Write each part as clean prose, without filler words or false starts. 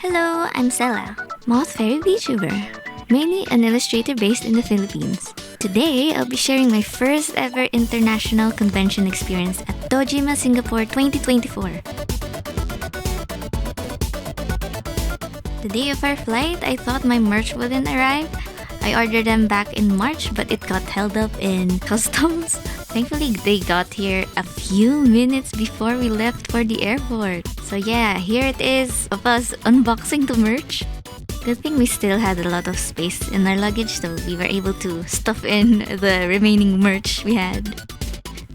Hello, I'm Sela, Moth Fairy VTuber, mainly an illustrator based in the Philippines. Today, I'll be sharing my first ever international convention experience at DOUJIMA Singapore 2024. The day of our flight, I thought my merch wouldn't arrive. I ordered them back in March, but it got held up in customs. Thankfully, they got here a few minutes before we left for the airport. So yeah, here it is of us unboxing the merch. Good thing we still had a lot of space in our luggage, so we were able to stuff in the remaining merch we had.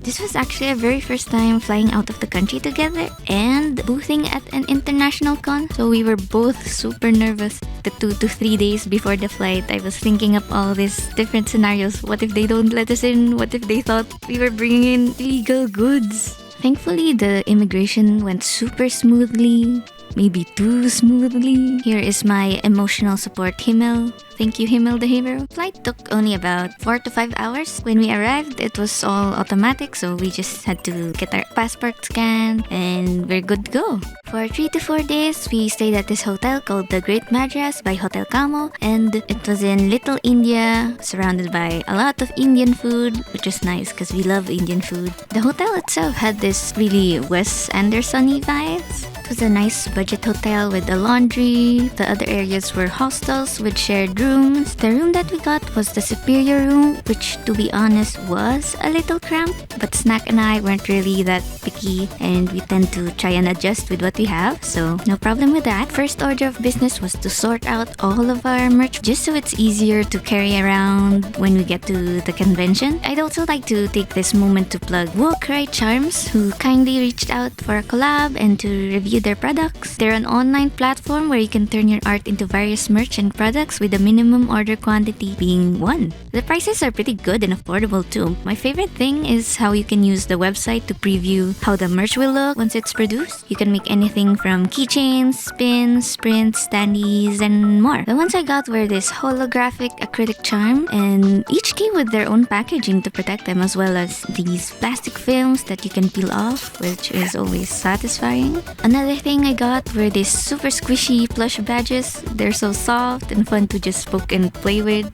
This was actually our very first time flying out of the country together and boothing at an international con, so we were both super nervous. The 2 to 3 days before the flight, I was thinking up all these different scenarios. What if they don't let us in? What if they thought we were bringing in illegal goods? Thankfully, the immigration went super smoothly. Maybe too smoothly. Here is my emotional support Himmel. Thank you, Himmel the hero. Flight took only about 4 to 5 hours. When we arrived, it was all automatic, so we just had to get our passport scanned and we're good to go. For 3 to 4 days, we stayed at this hotel called the Great Madras by Hotel Camo, and it was in Little India, surrounded by a lot of Indian food, which is nice because we love Indian food. The hotel itself had this really Wes Anderson-y vibes. It was a nice budget hotel with a laundry. The other areas were hostels with shared rooms. The room that we got was the superior room, which to be honest was a little cramped, but Snack and I weren't really that picky and we tend to try and adjust with what we have, so no problem with that. First order of business was to sort out all of our merch just so it's easier to carry around when we get to the convention. I'd also like to take this moment to plug WOOACRY Charms, who kindly reached out for a collab and to review their products. They're an online platform where you can turn your art into various merch and products with a minimum order quantity being 1. The prices are pretty good and affordable too. My favorite thing is how you can use the website to preview how the merch will look once it's produced. You can make anything from keychains, pins, prints, standees, and more. The ones I got were this holographic acrylic charm, and each came with their own packaging to protect them, as well as these plastic films that you can peel off, which is always satisfying. Another thing I got were these super squishy plush badges. They're so soft and fun to just poke and play with.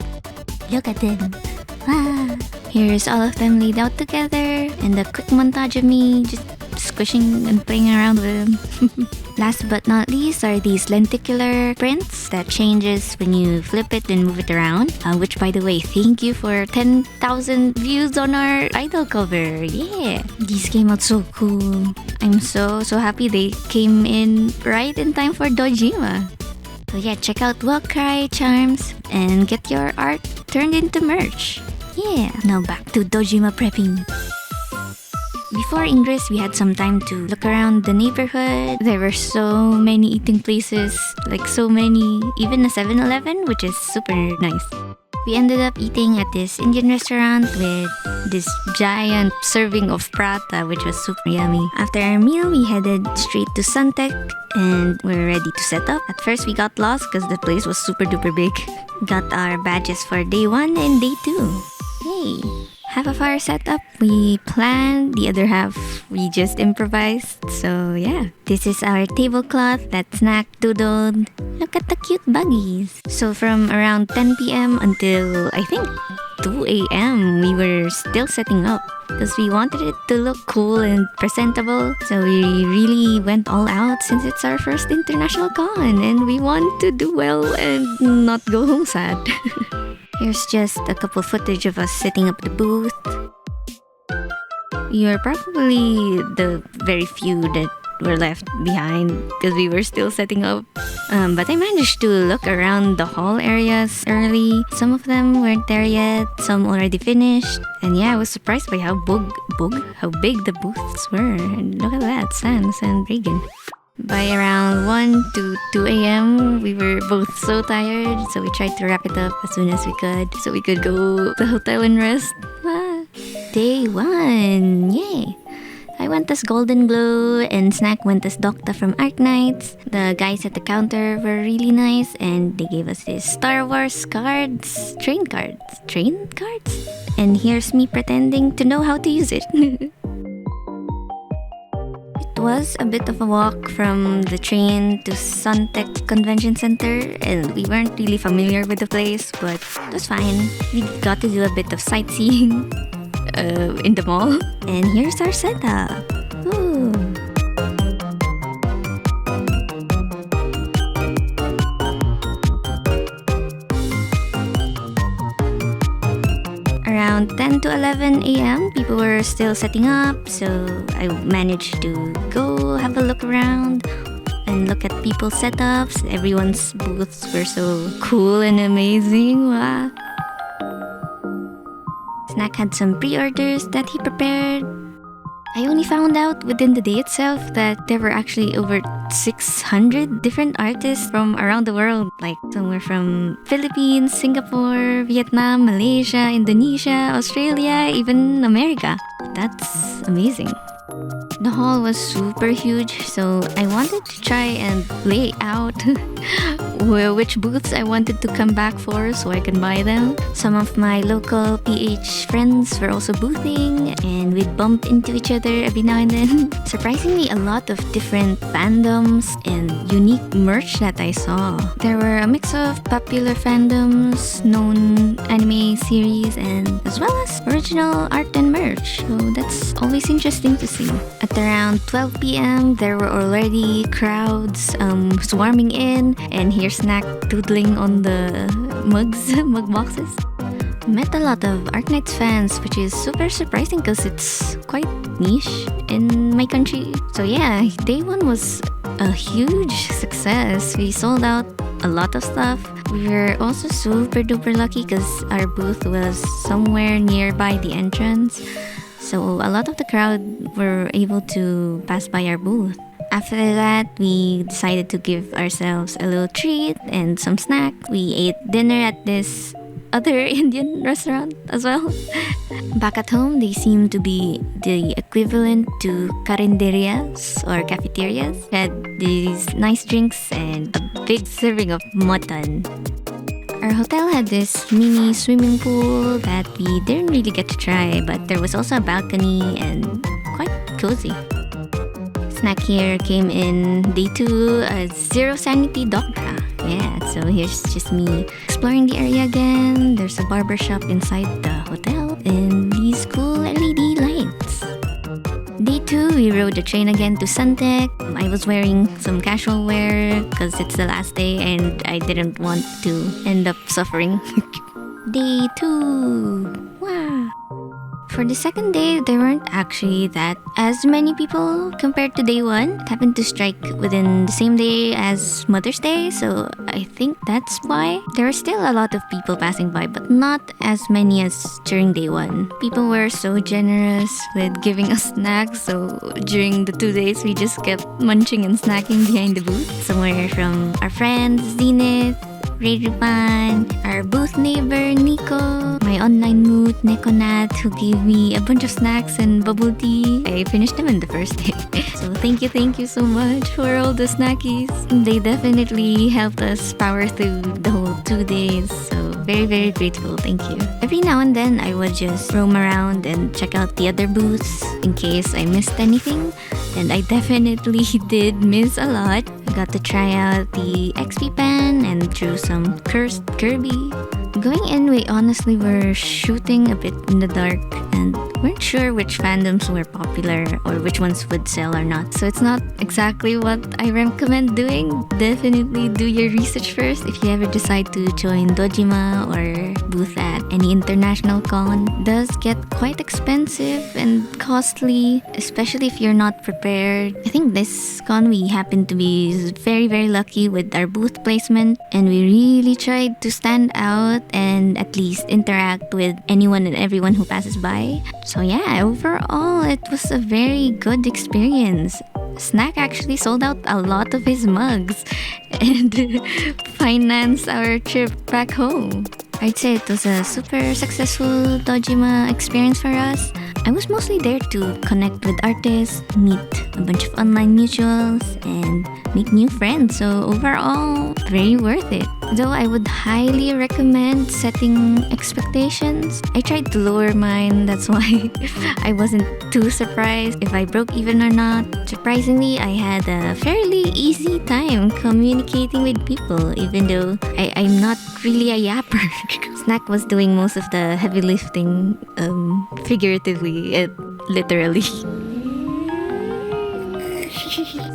Look at them. Ah. Here's all of them laid out together and a quick montage of me just squishing and playing around with them. Last but not least are these lenticular prints that changes when you flip it and move it around. Which, by the way, thank you for 10,000 views on our idol cover. Yeah! These came out so cool. I'm so happy they came in right in time for DOUJIMA. So yeah, check out WOOACRY Charms and get your art turned into merch. Yeah! Now back to DOUJIMA prepping. Before Ingress, we had some time to look around the neighborhood. There were so many eating places, like so many, even a 7-Eleven, which is super nice. We ended up eating at this Indian restaurant with this giant serving of prata, which was super yummy. After our meal, we headed straight to Suntec and we're ready to set up. At first, we got lost because the place was super duper big. Got our badges for day 1 and day 2. Yay! Half of our setup we planned, the other half we just improvised. So yeah, this is our tablecloth that Snack doodled. Look at the cute buggies. So from around 10 p.m. until I think 2 a.m. we were still setting up because we wanted it to look cool and presentable. So we really went all out since it's our first international con and we want to do well and not go home sad. Here's just a couple footage of us setting up the booth. You're probably the very few that were left behind because we were still setting up. But I managed to look around the hall areas early. Some of them weren't there yet, some already finished. And yeah, I was surprised by how big the booths were. And look at that, Sans and Reagan. By around 1 to 2 a.m., we were both so tired, so we tried to wrap it up as soon as we could, so we could go to the hotel and rest. Day 1! Yay! I went as Golden Glow, and Snack went as Docta from Arknights. The guys at the counter were really nice, and they gave us these Star Wars cards. Train cards? And here's me pretending to know how to use it. was a bit of a walk from the train to Suntec Convention Center, and we weren't really familiar with the place, but it was fine. We got to do a bit of sightseeing in the mall, and here's our setup. Ooh. Around 10 to 11 a.m., people were still setting up, so I managed to go have a look around and look at people's setups. Everyone's booths were so cool and amazing. Wow. Snack had some pre-orders that he prepared. I only found out within the day itself that there were actually over 600 different artists from around the world. Like some were from Philippines, Singapore, Vietnam, Malaysia, Indonesia, Australia, even America. That's amazing. The hall was super huge, so I wanted to try and lay out which booths I wanted to come back for so I can buy them. Some of my local PH friends were also boothing, and we'd bump into each other every now and then. Surprisingly, a lot of different fandoms and unique merch that I saw. There were a mix of popular fandoms, known anime series, and as well as original art and merch. So that's always interesting to see. At around 12 p.m., there were already crowds swarming in, and here's Snack doodling on the mug boxes. Met a lot of Arknights fans, which is super surprising because it's quite niche in my country. So yeah, day one was a huge success. We sold out a lot of stuff. We were also super duper lucky because our booth was somewhere nearby the entrance. So a lot of the crowd were able to pass by our booth. After that, we decided to give ourselves a little treat and some snack. We ate dinner at this other Indian restaurant as well. Back at home, they seem to be the equivalent to carinderias or cafeterias. We had these nice drinks and a big serving of mutton. Our hotel had this mini swimming pool that we didn't really get to try, but there was also a balcony and quite cozy. Snack here came in day 2 as Zero Sanity Doctor. Yeah, so here's just me exploring the area again. There's a barber shop inside the hotel and these cool LED lights. Day 2, we rode the train again to Suntec. I was wearing some casual wear because it's the last day and I didn't want to end up suffering. Day 2. Wow. For the second day, there weren't actually that as many people compared to day 1. It happened to strike within the same day as Mother's Day, so I think that's why. There were still a lot of people passing by, but not as many as during day 1. People were so generous with giving us snacks, so during the 2 days, we just kept munching and snacking behind the booth. Somewhere from our friends, Zenith, Rayrupan, our booth neighbor Nico, my online moot Nekonat who gave me a bunch of snacks and bubble tea. I finished them in the first day. So thank you so much for all the snackies. They definitely helped us power through the whole 2 days. So very grateful, thank you. Every now and then I would just roam around and check out the other booths in case I missed anything. And I definitely did miss a lot. I got to try out the XP pen and drew some cursed Kirby. Going in, we honestly were shooting a bit in the dark and weren't sure which fandoms were popular or which ones would sell or not. So it's not exactly what I recommend doing. Definitely do your research first if you ever decide to join DOUJIMA or booth at any international con. It does get quite expensive and costly, especially if you're not prepared. I think this con we happened to be very lucky with our booth placement, and we really tried to stand out and at least interact with anyone and everyone who passes by. So yeah, overall it was a very good experience. Snack actually sold out a lot of his mugs and financed our trip back home. I'd say it was a super successful DOUJIMA experience for us. I was mostly there to connect with artists, meet a bunch of online mutuals, and make new friends. So overall, very worth it. Though I would highly recommend setting expectations. I tried to lower mine, that's why I wasn't too surprised if I broke even or not. Surprisingly, I had a fairly easy time communicating with people, even though I'm not really a yapper. Snack was doing most of the heavy lifting, figuratively and literally.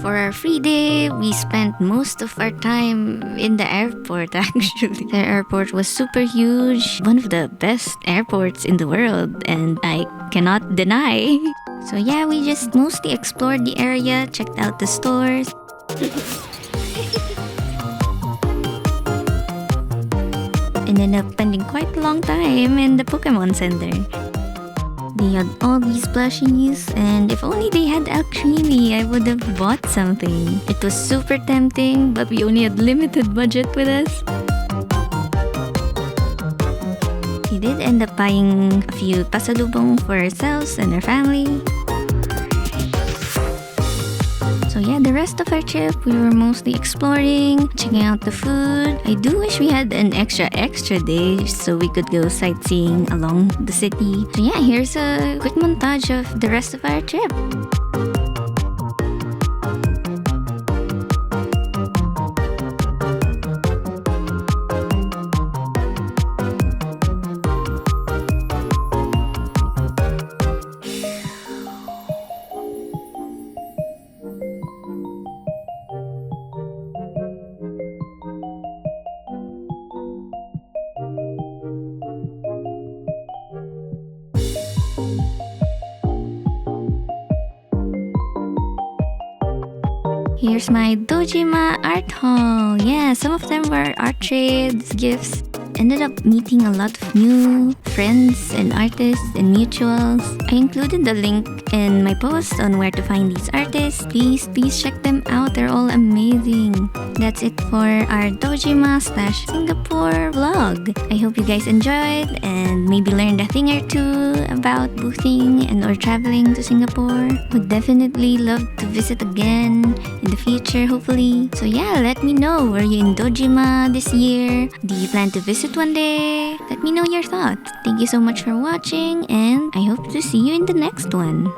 For our free day, we spent most of our time in the airport actually. The airport was super huge, one of the best airports in the world, and I cannot deny. So yeah, we just mostly explored the area, checked out the stores. And ended up spending quite a long time in the Pokemon Center. They had all these plushies, and if only they had 𝒱ℊ𝓈, I would have bought something. It was super tempting, but we only had limited budget with us. We did end up buying a few pasalubong for ourselves and our family. So yeah, the rest of our trip, we were mostly exploring, checking out the food. I do wish we had an extra day so we could go sightseeing along the city. So yeah, here's a quick montage of the rest of our trip. Here's my DOUJIMA art haul. Yeah, some of them were art trades, gifts. Ended up meeting a lot of new friends and artists and mutuals. I included the link in my post on where to find these artists. Please check them out. They're all amazing. That's it for our DOUJIMA/Singapore vlog. I hope you guys enjoyed and maybe learned a thing or two about boothing and or traveling to Singapore. Would definitely love to visit again in the future, hopefully. So yeah, let me know. Were you in DOUJIMA this year? Do you plan to visit one day? Let me know your thoughts. Thank you so much for watching, and I hope to see you in the next one.